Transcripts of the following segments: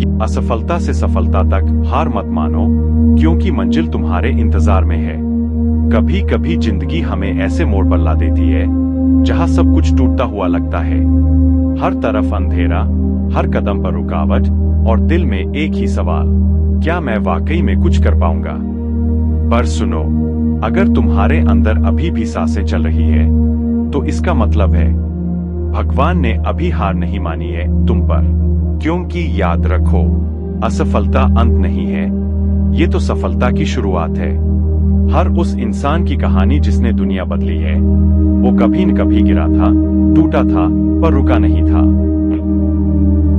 असफलता से सफलता तक हार मत मानो, क्योंकि मंजिल तुम्हारे इंतजार में है। कभी कभी जिंदगी हमें ऐसे मोड़ पर ला देती है जहां सब कुछ टूटता हुआ लगता है। हर तरफ अंधेरा, हर कदम पर रुकावट और दिल में एक ही सवाल, क्या मैं वाकई में कुछ कर पाऊंगा? पर सुनो, अगर तुम्हारे अंदर अभी भी सांसें चल रही है तो इसका मतलब है भगवान ने अभी हार नहीं मानी है तुम पर। क्योंकि याद रखो, असफलता अंत नहीं है, ये तो सफलता की शुरुआत है। हर उस इंसान की कहानी जिसने दुनिया बदली है, वो कभी न कभी गिरा था, टूटा था, पर रुका नहीं था।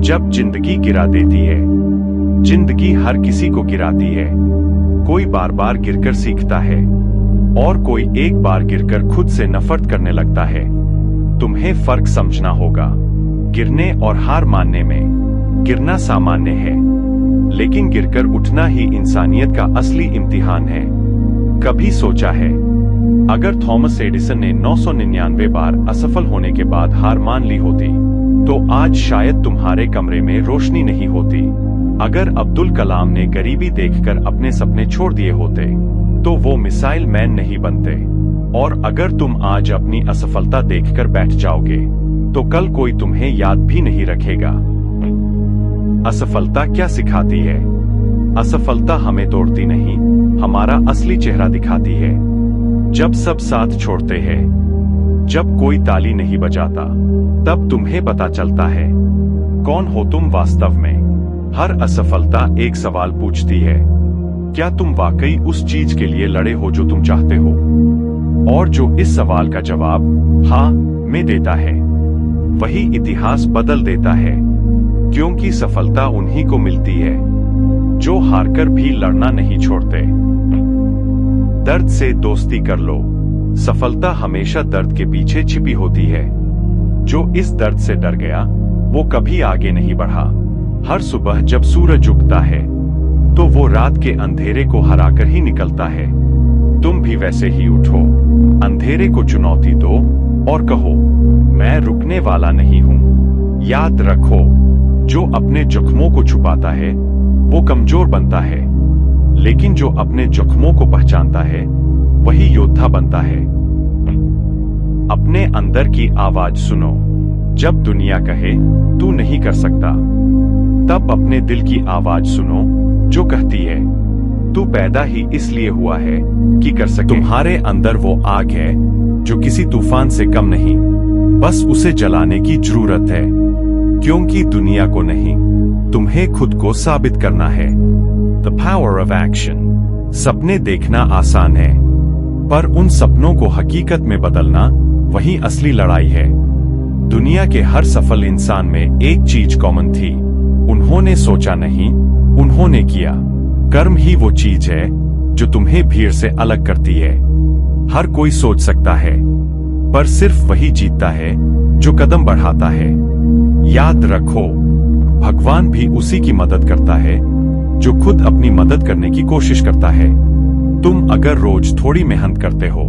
जब जिंदगी गिरा देती है, जिंदगी हर किसी को गिराती है। कोई बार बार गिरकर सीखता है और कोई एक बार गिरकर खुद से नफरत करने लगता है। तुम्हें फर्क समझना होगा, गिरने और हार मानने में। गिरना सामान्य है, लेकिन गिरकर उठना ही इंसानियत का असली इम्तिहान है। कभी सोचा है, अगर थॉमस एडिसन ने 999 बार असफल होने के बाद हार मान ली होती, तो आज शायद तुम्हारे कमरे में रोशनी नहीं होती। अगर अब्दुल कलाम ने गरीबी देखकर अपने सपने छोड़ दिए होते, तो वो मिसाइल मैन नहीं बनते। और अगर तुम आज अपनी असफलता देखकर बैठ जाओगे, तो कल कोई तुम्हें याद भी नहीं रखेगा। असफलता क्या सिखाती है? असफलता हमें तोड़ती नहीं, हमारा असली चेहरा दिखाती है। जब सब साथ छोड़ते हैं, जब कोई ताली नहीं बजाता, तब तुम्हें पता चलता है कौन हो तुम वास्तव में। हर असफलता एक सवाल पूछती है, क्या तुम वाकई उस चीज के लिए लड़े हो जो तुम चाहते हो? और जो इस सवाल का जवाब हाँ में देता है, वही इतिहास बदल देता है। क्योंकि सफलता उन्हीं को मिलती है जो हारकर भी लड़ना नहीं छोड़ते। दर्द से दोस्ती कर लो। सफलता हमेशा दर्द के पीछे छिपी होती है। जो इस दर्द से डर गया, वो कभी आगे नहीं बढ़ा। हर सुबह जब सूरज उगता है, तो वो रात के अंधेरे को हराकर ही निकलता है। तुम भी वैसे ही उठो, अंधेरे को चुनौती दो और कहो, मैं रुकने वाला नहीं हूं। याद रखो, जो अपने जख्मों को छुपाता है वो कमजोर बनता है, लेकिन जो अपने जख्मों को पहचानता है वही योद्धा बनता है। अपने अंदर की आवाज सुनो। जब दुनिया कहे तू नहीं कर सकता, तब अपने दिल की आवाज सुनो जो कहती है तू पैदा ही इसलिए हुआ है कि कर सके। तुम्हारे अंदर वो आग है जो किसी तूफान से कम नहीं, बस उसे जलाने की जरूरत है। क्योंकि दुनिया को नहीं, तुम्हें खुद को साबित करना है। The power of action. सपने देखना आसान है, पर उन सपनों को हकीकत में बदलना वही असली लड़ाई है। दुनिया के हर सफल इंसान में एक चीज कॉमन थी, उन्होंने सोचा नहीं, उन्होंने किया। कर्म ही वो चीज है जो तुम्हें भीड़ से अलग करती है। हर कोई सोच सकता है, पर सिर्फ वही जीतता है जो कदम बढ़ाता है। याद रखो, भगवान भी उसी की मदद करता है जो खुद अपनी मदद करने की कोशिश करता है। तुम अगर रोज थोड़ी मेहनत करते हो,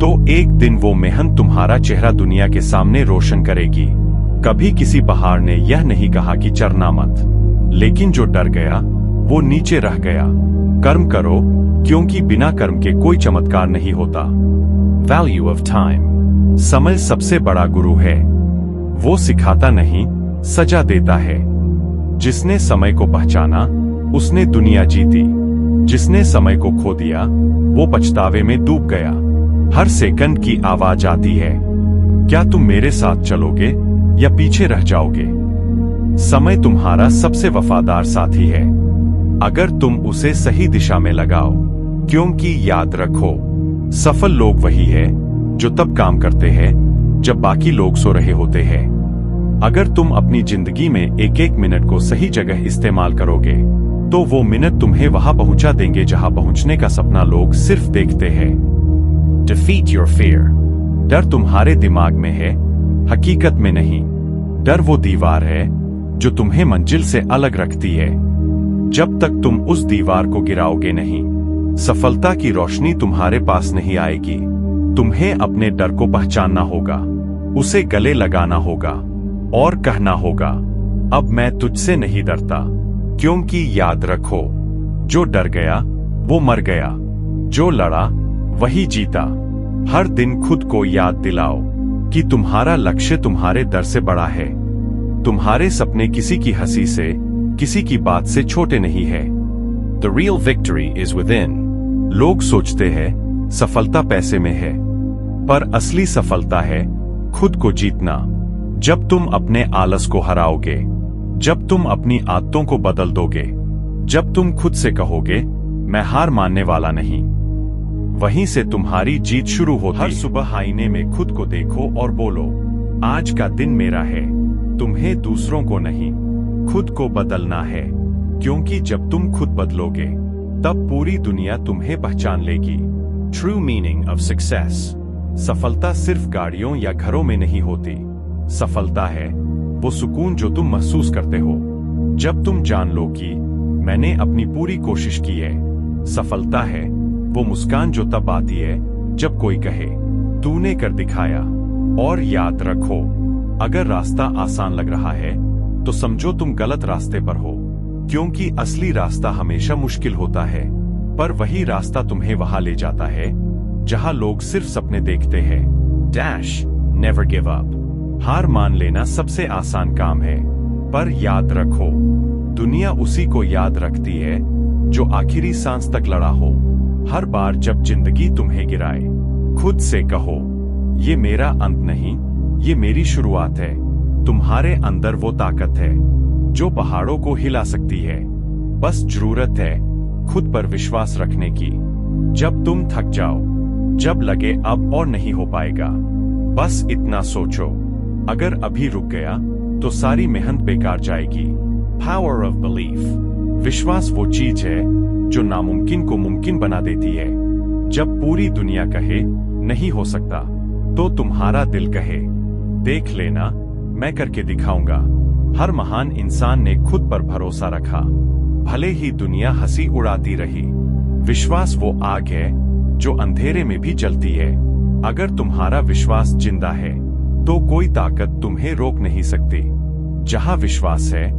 तो एक दिन वो मेहनत तुम्हारा चेहरा दुनिया के सामने रोशन करेगी। कभी किसी पहाड़ ने यह नहीं कहा कि चढ़ना मत, लेकिन जो डर गया वो नीचे रह गया। कर्म करो, क्योंकि बिना कर्म के कोई चमत्कार नहीं होता। Value of time. समय सबसे बड़ा गुरु है। वो सिखाता नहीं, सजा देता है। जिसने समय को पहचाना, उसने दुनिया जीती। जिसने समय को खो दिया, वो पछतावे में डूब गया। हर सेकंड की आवाज आती है, क्या तुम मेरे साथ चलोगे या पीछे रह जाओगे? समय तुम्हारा सबसे वफादार साथी है, अगर तुम उसे सही दिशा में लगाओ। क्योंकि याद रखो, सफल लोग वही है जो तब काम करते हैं जब बाकी लोग सो रहे होते हैं। अगर तुम अपनी जिंदगी में एक एक मिनट को सही जगह इस्तेमाल करोगे, तो वो मिनट तुम्हें वहां पहुंचा देंगे जहां पहुंचने का सपना लोग सिर्फ देखते हैं। Defeat your fear। डर तुम्हारे दिमाग में है, हकीकत में नहीं। डर वो दीवार है जो तुम्हें मंजिल से अलग रखती है। जब तक तुम उस दीवार को गिराओगे नहीं, सफलता की रोशनी तुम्हारे पास नहीं आएगी। तुम्हें अपने डर को पहचानना होगा, उसे गले लगाना होगा और कहना होगा, अब मैं तुझसे नहीं डरता, क्योंकि याद रखो, जो डर गया वो मर गया, जो लड़ा वही जीता। हर दिन खुद को याद दिलाओ कि तुम्हारा लक्ष्य तुम्हारे डर से बड़ा है। तुम्हारे सपने किसी की हंसी से, किसी की बात से छोटे नहीं है। The real victory is within। लोग सोचते हैं सफलता पैसे में है, पर असली सफलता है खुद को जीतना। जब तुम अपने आलस को हराओगे, जब तुम अपनी आदतों को बदल दोगे, जब तुम खुद से कहोगे मैं हार मानने वाला नहीं, वहीं से तुम्हारी जीत शुरू होती। हर सुबह आईने में खुद को देखो और बोलो, आज का दिन मेरा है। तुम्हें दूसरों को नहीं, खुद को बदलना है, क्योंकि जब तुम खुद बदलोगे तब पूरी दुनिया तुम्हें पहचान लेगी। True meaning of success. सफलता सिर्फ गाड़ियों या घरों में नहीं होती। सफलता है वो सुकून जो तुम महसूस करते हो जब तुम जान लो कि मैंने अपनी पूरी कोशिश की है। सफलता है वो मुस्कान जो तब आती है जब कोई कहे तूने कर दिखाया। और याद रखो, अगर रास्ता आसान लग रहा है तो समझो तुम गलत रास्ते पर हो, क्योंकि असली रास्ता हमेशा मुश्किल होता है, पर वही रास्ता तुम्हें वहां ले जाता है जहां लोग सिर्फ सपने देखते हैं। Dash never give up. हार मान लेना सबसे आसान काम है, पर याद रखो, दुनिया उसी को याद रखती है जो आखिरी सांस तक लड़ा हो। हर बार जब जिंदगी तुम्हें गिराए, खुद से कहो ये मेरा अंत नहीं, ये मेरी शुरुआत है। तुम्हारे अंदर वो ताकत है जो पहाड़ों को हिला सकती है। बस जरूरत है खुद पर विश्वास रखने की। जब तुम थक जाओ, जब लगे अब और नहीं हो पाएगा, बस इतना सोचो, अगर अभी रुक गया तो सारी मेहनत बेकार जाएगी। Power of belief. विश्वास वो चीज है जो नामुमकिन को मुमकिन बना देती है। जब पूरी दुनिया कहे नहीं हो सकता, तो तुम्हारा दिल कहे देख लेना, मैं करके दिखाऊंगा। हर महान इंसान ने खुद पर भरोसा रखा, भले ही दुनिया हंसी उड़ाती रही। विश्वास वो आग है जो अंधेरे में भी जलती है। अगर तुम्हारा विश्वास जिंदा है तो कोई ताकत तुम्हें रोक नहीं सकती। जहां विश्वास है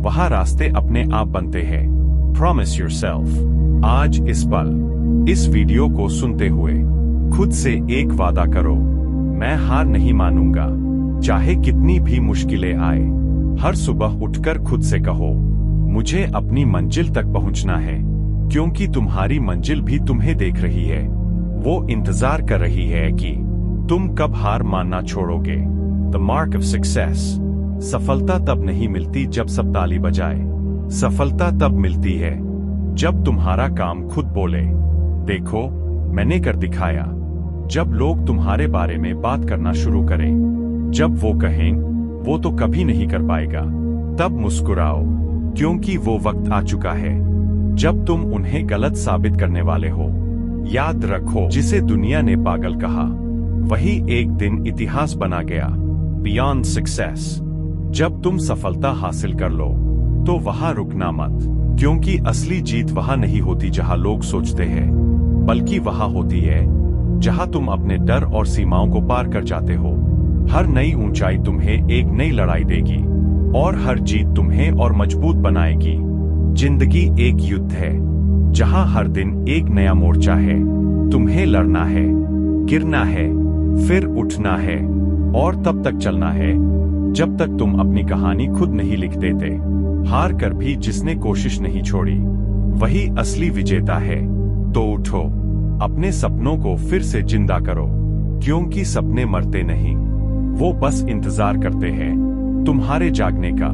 वहां रास्ते अपने आप बनते हैं। Promise yourself. आज इस पल, इस वीडियो को सुनते हुए खुद से एक वादा करो, मैं हार नहीं मानूंगा, चाहे कितनी भी मुश्किलें आए। हर सुबह उठकर खुद से कहो मुझे अपनी मंजिल तक पहुंचना है, क्योंकि तुम्हारी मंजिल भी तुम्हें देख रही है। वो इंतजार कर रही है कि तुम कब हार मानना छोड़ोगे। The mark of success. सफलता तब नहीं मिलती जब सब ताली बजाए। सफलता तब मिलती है जब तुम्हारा काम खुद बोले देखो मैंने कर दिखाया। जब लोग तुम्हारे बारे में बात करना शुरू करें, जब वो कहें वो तो कभी नहीं कर पाएगा, तब मुस्कुराओ, क्योंकि वो वक्त आ चुका है जब तुम उन्हें गलत साबित करने वाले हो। याद रखो, जिसे दुनिया ने पागल कहा वही एक दिन इतिहास बना गया। Beyond success. जब तुम सफलता हासिल कर लो तो वहां रुकना मत, क्योंकि असली जीत वहां नहीं होती जहां लोग सोचते हैं, बल्कि वहां होती है जहां तुम अपने डर और सीमाओं को पार कर जाते हो। हर नई ऊंचाई तुम्हें एक नई लड़ाई देगी और हर जीत तुम्हें और मजबूत बनाएगी। जिंदगी एक युद्ध है जहां हर दिन एक नया मोर्चा है। तुम्हें लड़ना है, गिरना है, फिर उठना है और तब तक चलना है जब तक तुम अपनी कहानी खुद नहीं लिख देते। हार कर भी जिसने कोशिश नहीं छोड़ी वही असली विजेता है। तो उठो, अपने सपनों को फिर से जिंदा करो, क्योंकि सपने मरते नहीं, वो बस इंतजार करते हैं तुम्हारे जागने का।